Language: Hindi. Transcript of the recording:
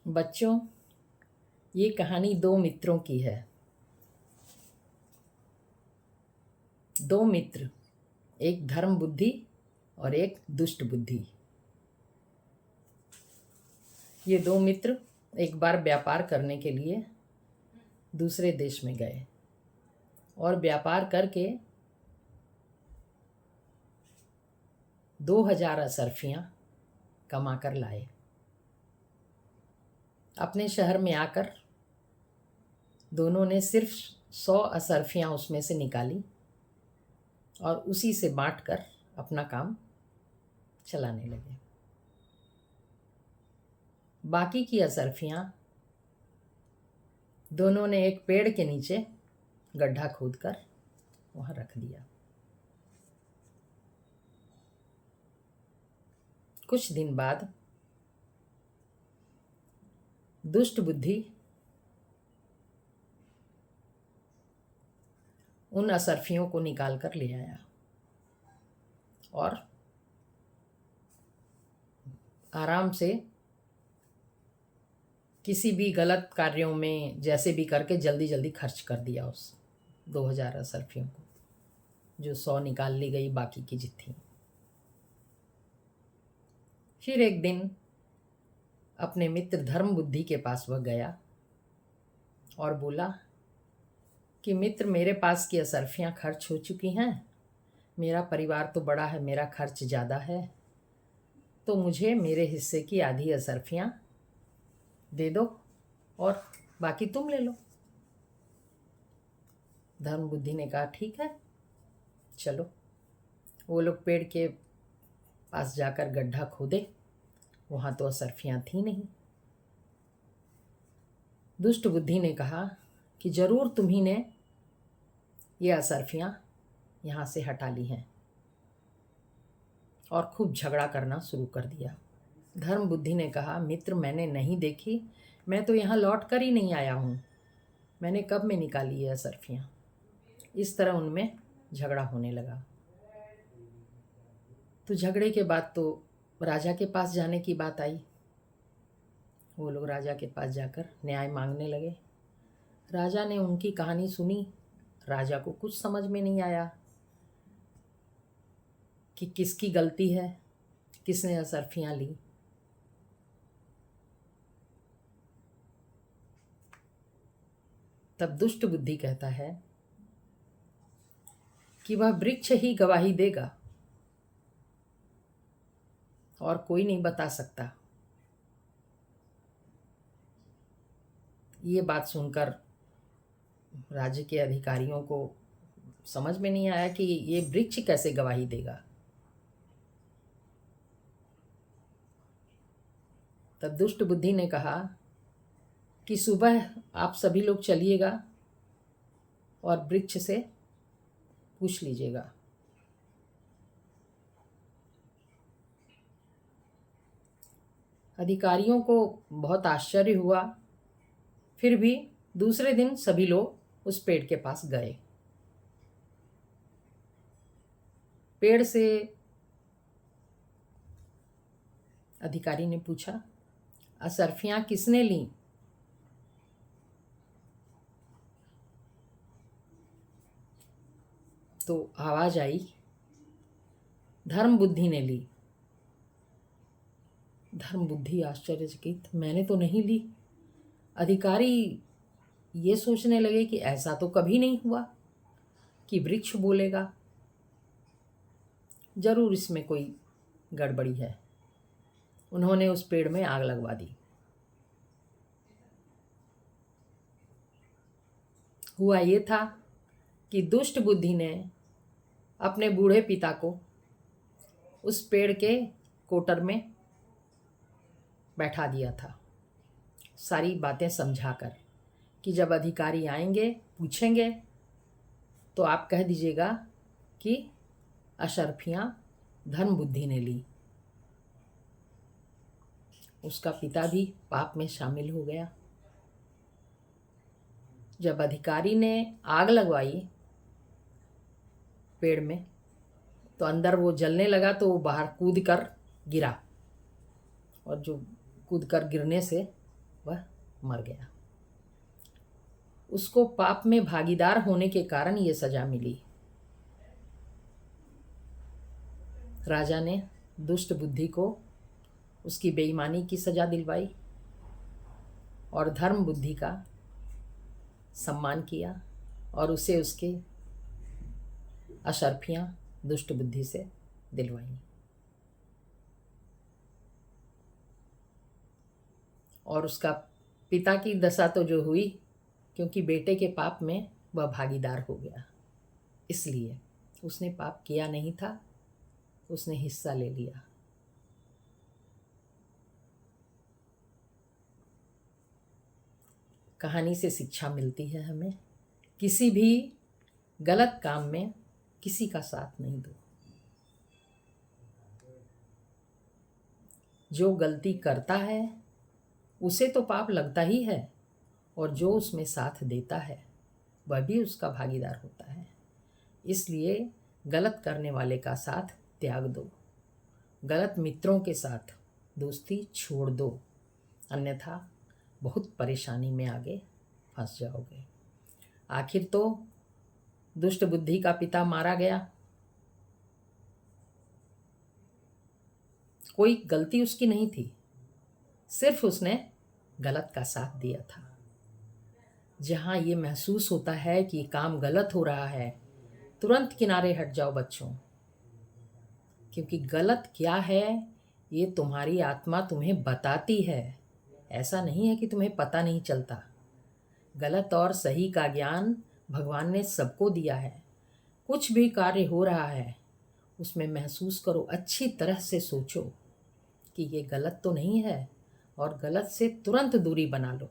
बच्चों, ये कहानी दो मित्रों की है। दो मित्र, एक धर्म बुद्धि और एक दुष्ट बुद्धि। ये दो मित्र एक बार व्यापार करने के लिए दूसरे देश में गए और व्यापार करके 2000 असरफियाँ कमा कर लाए। अपने शहर में आकर दोनों ने सिर्फ 100 असरफियाँ उसमें से निकाली और उसी से बांटकर अपना काम चलाने लगे। बाकी की असरफियाँ दोनों ने एक पेड़ के नीचे गड्ढा खोदकर वहाँ रख दिया। कुछ दिन बाद दुष्ट बुद्धि उन असरफियों को निकाल कर ले आया और आराम से किसी भी गलत कार्यों में जैसे भी करके जल्दी जल्दी खर्च कर दिया उस 2000 असरफियों को, जो 100 निकाल ली गई बाकी की जितनी। फिर एक दिन अपने मित्र धर्म बुद्धि के पास वह गया और बोला कि मित्र, मेरे पास की असरफियाँ खर्च हो चुकी हैं, मेरा परिवार तो बड़ा है, मेरा खर्च ज़्यादा है, तो मुझे मेरे हिस्से की आधी असरफियाँ दे दो और बाकी तुम ले लो। धर्म बुद्धि ने कहा ठीक है, चलो। वो लोग पेड़ के पास जाकर गड्ढा खोदे, वहाँ तो असरफियाँ थी नहीं। दुष्ट बुद्धि ने कहा कि जरूर तुम्ही ने ये असरफियाँ यहाँ से हटा ली हैं, और खूब झगड़ा करना शुरू कर दिया। धर्म बुद्धि ने कहा मित्र, मैंने नहीं देखी, मैं तो यहाँ लौट कर ही नहीं आया हूँ, मैंने कब में निकाली है असरफियाँ। इस तरह उनमें झगड़ा होने लगा। तो झगड़े के बाद तो राजा के पास जाने की बात आई। वो लोग राजा के पास जाकर न्याय मांगने लगे। राजा ने उनकी कहानी सुनी। राजा को कुछ समझ में नहीं आया कि किसकी गलती है, किसने असरफियाँ ली। तब दुष्ट बुद्धि कहता है कि वह वृक्ष ही गवाही देगा और कोई नहीं बता सकता। ये बात सुनकर राज्य के अधिकारियों को समझ में नहीं आया कि ये वृक्ष कैसे गवाही देगा। तब दुष्ट बुद्धि ने कहा कि सुबह आप सभी लोग चलिएगा और वृक्ष से पूछ लीजिएगा। अधिकारियों को बहुत आश्चर्य हुआ। फिर भी दूसरे दिन सभी लोग उस पेड़ के पास गए। पेड़ से अधिकारी ने पूछा, असरफियाँ किसने ली? तो आवाज आई, धर्म बुद्धि ने ली। धर्म बुद्धि आश्चर्यचकित, मैंने तो नहीं ली। अधिकारी ये सोचने लगे कि ऐसा तो कभी नहीं हुआ कि वृक्ष बोलेगा, जरूर इसमें कोई गड़बड़ी है। उन्होंने उस पेड़ में आग लगवा दी। हुआ ये था कि दुष्ट बुद्धि ने अपने बूढ़े पिता को उस पेड़ के कोटर में बैठा दिया था, सारी बातें समझाकर कि जब अधिकारी आएंगे पूछेंगे तो आप कह दीजिएगा कि असरफियाँ धर्म बुद्धि ने ली। उसका पिता भी पाप में शामिल हो गया। जब अधिकारी ने आग लगवाई पेड़ में तो अंदर वो जलने लगा, तो वो बाहर कूद कर गिरा, और जो कूद कर गिरने से वह मर गया। उसको पाप में भागीदार होने के कारण ये सजा मिली। राजा ने दुष्ट बुद्धि को उसकी बेईमानी की सजा दिलवाई और धर्म बुद्धि का सम्मान किया और उसे उसके अशर्फियां दुष्ट बुद्धि से दिलवाई। और उसका पिता की दशा तो जो हुई, क्योंकि बेटे के पाप में वह भागीदार हो गया, इसलिए उसने पाप किया नहीं था, उसने हिस्सा ले लिया। कहानी से शिक्षा मिलती है हमें, किसी भी गलत काम में किसी का साथ नहीं दो। जो गलती करता है उसे तो पाप लगता ही है, और जो उसमें साथ देता है वह भी उसका भागीदार होता है। इसलिए गलत करने वाले का साथ त्याग दो, गलत मित्रों के साथ दोस्ती छोड़ दो, अन्यथा बहुत परेशानी में आगे फंस जाओगे। आखिर तो दुष्ट बुद्धि का पिता मारा गया, कोई गलती उसकी नहीं थी, सिर्फ उसने गलत का साथ दिया था। जहाँ ये महसूस होता है कि काम गलत हो रहा है, तुरंत किनारे हट जाओ बच्चों, क्योंकि गलत क्या है ये तुम्हारी आत्मा तुम्हें बताती है। ऐसा नहीं है कि तुम्हें पता नहीं चलता। गलत और सही का ज्ञान भगवान ने सबको दिया है। कुछ भी कार्य हो रहा है उसमें महसूस करो, अच्छी तरह से सोचो कि ये गलत तो नहीं है, और गलत से तुरंत दूरी बना लो।